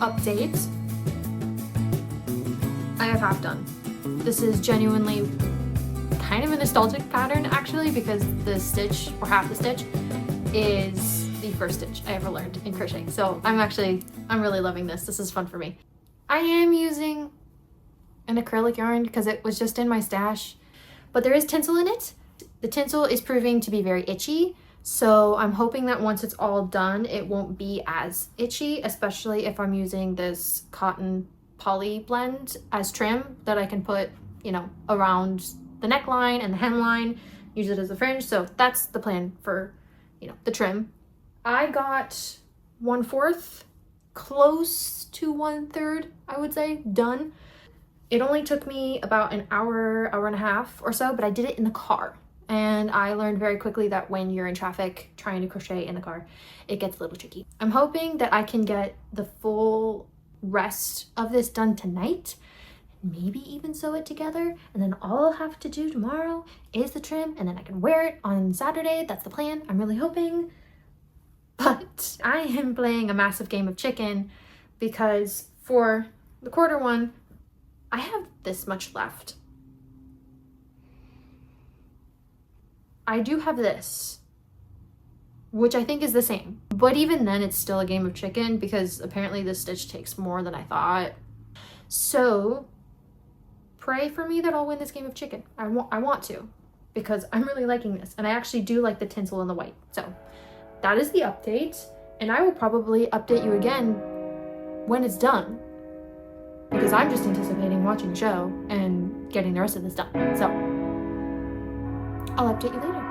Update. I have half done. This is genuinely kind of a nostalgic pattern actually, because the stitch, or half the stitch, is the first stitch I ever learned in crochet. So I'm really loving this. This is fun for me. I am using an acrylic yarn because it was just in my stash, but there is tinsel in it. The tinsel is proving to be very itchy, so I'm hoping that once it's all done, it won't be as itchy, especially if I'm using this cotton poly blend as trim that I can put, you know, around the neckline and the hemline, use it as a fringe. So that's the plan for, you know, the trim. I got 1/4, close to 1/3, I would say, done. It only took me about an hour, hour and a half or so, but I did it in the car. And I learned very quickly that when you're in traffic trying to crochet in the car, it gets a little tricky. I'm hoping that I can get the full rest of this done tonight, maybe even sew it together, and then all I'll have to do tomorrow is the trim, and then I can wear it on Saturday. That's the plan. I'm really hoping. But I am playing a massive game of chicken because for the quarter one, I have this much left. I do have this, which I think is the same, but even then it's still a game of chicken because apparently this stitch takes more than I thought. So pray for me that I'll win this game of chicken. I want to, because I'm really liking this, and I actually do like the tinsel and the white. So that is the update, and I will probably update you again when it's done, because I'm just anticipating watching the show and getting the rest of this done. So I'll update you later.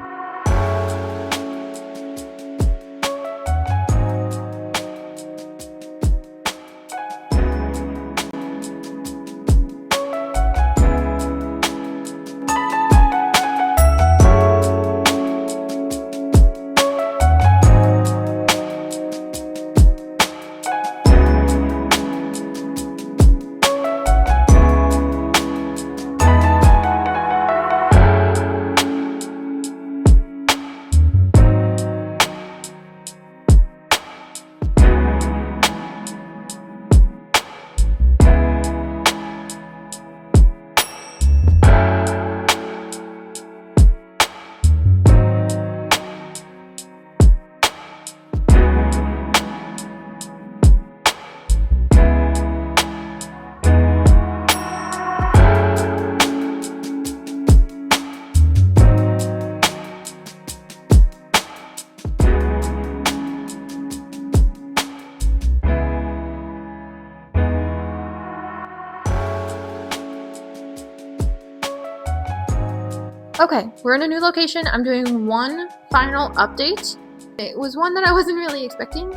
Okay, we're in a new location. I'm doing one final update. It was one that I wasn't really expecting.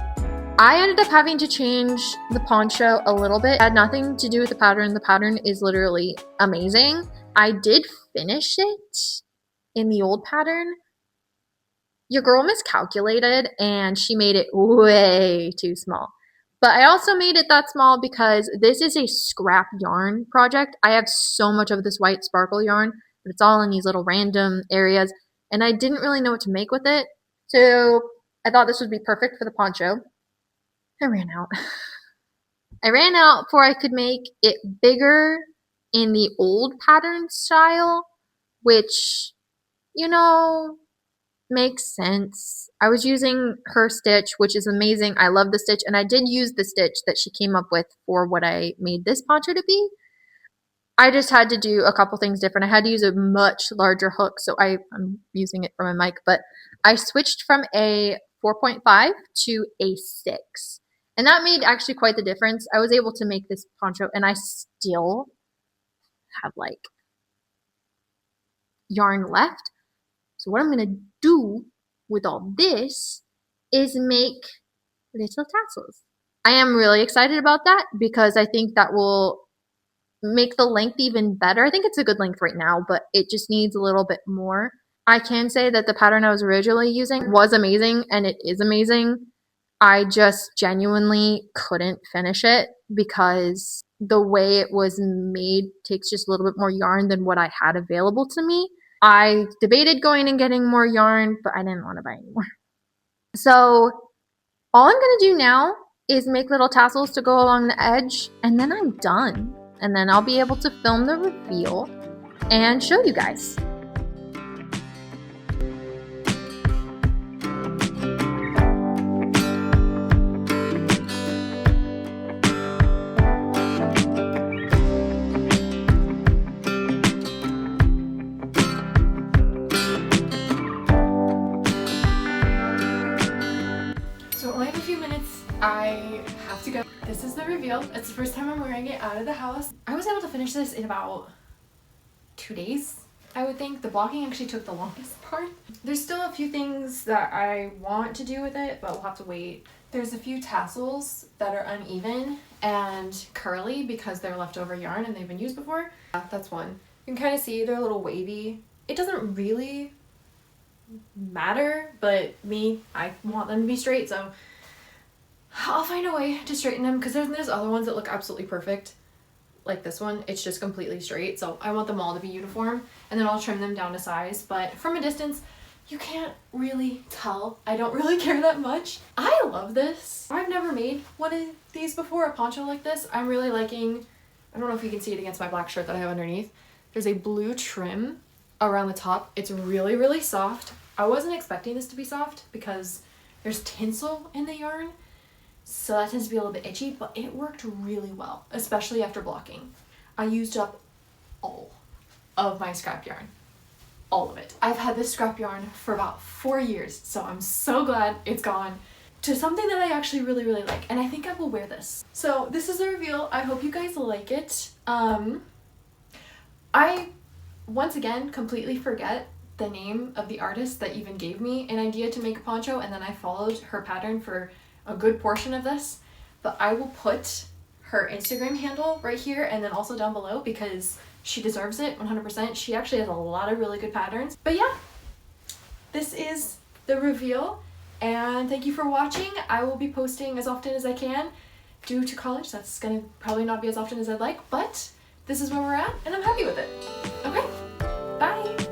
I ended up having to change the poncho a little bit. It had nothing to do with the pattern. The pattern is literally amazing. I did finish it in the old pattern. Your girl miscalculated and she made it way too small. But I also made it that small because this is a scrap yarn project. I have so much of this white sparkle yarn, but it's all in these little random areas, and I didn't really know what to make with it. So I thought this would be perfect for the poncho. I ran out. I ran out before I could make it bigger in the old pattern style, which, you know, makes sense. I was using her stitch, which is amazing. I love the stitch, and I did use the stitch that she came up with for what I made this poncho to be. I just had to do a couple things different. I had to use a much larger hook, so I'm using it for my mic, but I switched from a 4.5 to a 6. And that made actually quite the difference. I was able to make this poncho, and I still have like yarn left. So what I'm going to do with all this is make little tassels. I am really excited about that because I think that will make the length even better. I think it's a good length right now, but it just needs a little bit more. I can say that the pattern I was originally using was amazing, and it is amazing. I just genuinely couldn't finish it because the way it was made takes just a little bit more yarn than what I had available to me. I debated going and getting more yarn, but I didn't want to buy any more. So all I'm going to do now is make little tassels to go along the edge, and then I'm done. And then I'll be able to film the reveal and show you guys. So only in a few minutes, I have to go. This is the reveal. It's the first time I'm wearing it out of the house. I was able to finish this in about 2 days, I would think. The blocking actually took the longest part. There's still a few things that I want to do with it, but we'll have to wait. There's a few tassels that are uneven and curly because they're leftover yarn and they've been used before. That's one. You can kind of see they're a little wavy. It doesn't really matter, but I want them to be straight, so I'll find a way to straighten them because there's other ones that look absolutely perfect. Like this one, it's just completely straight, so I want them all to be uniform, and then I'll trim them down to size. But from a distance, you can't really tell. I don't really care that much. I love this. I've never made one of these before, a poncho like this. I'm really liking, I don't know if you can see it against my black shirt that I have underneath. There's a blue trim around the top. It's really, really soft. I wasn't expecting this to be soft because there's tinsel in the yarn, so that tends to be a little bit itchy, but it worked really well, especially after blocking. I used up all of my scrap yarn. All of it. I've had this scrap yarn for about 4 years, so I'm so glad it's gone to something that I actually really, really like, and I think I will wear this. So this is the reveal. I hope you guys like it. I, once again, completely forget the name of the artist that even gave me an idea to make a poncho, and then I followed her pattern for a good portion of this, but I will put her Instagram handle right here and then also down below because she deserves it 100%. She actually has a lot of really good patterns. But yeah, this is the reveal, and thank you for watching. I will be posting as often as I can. Due to college, that's gonna probably not be as often as I'd like, but this is where we're at and I'm happy with it. Okay, bye.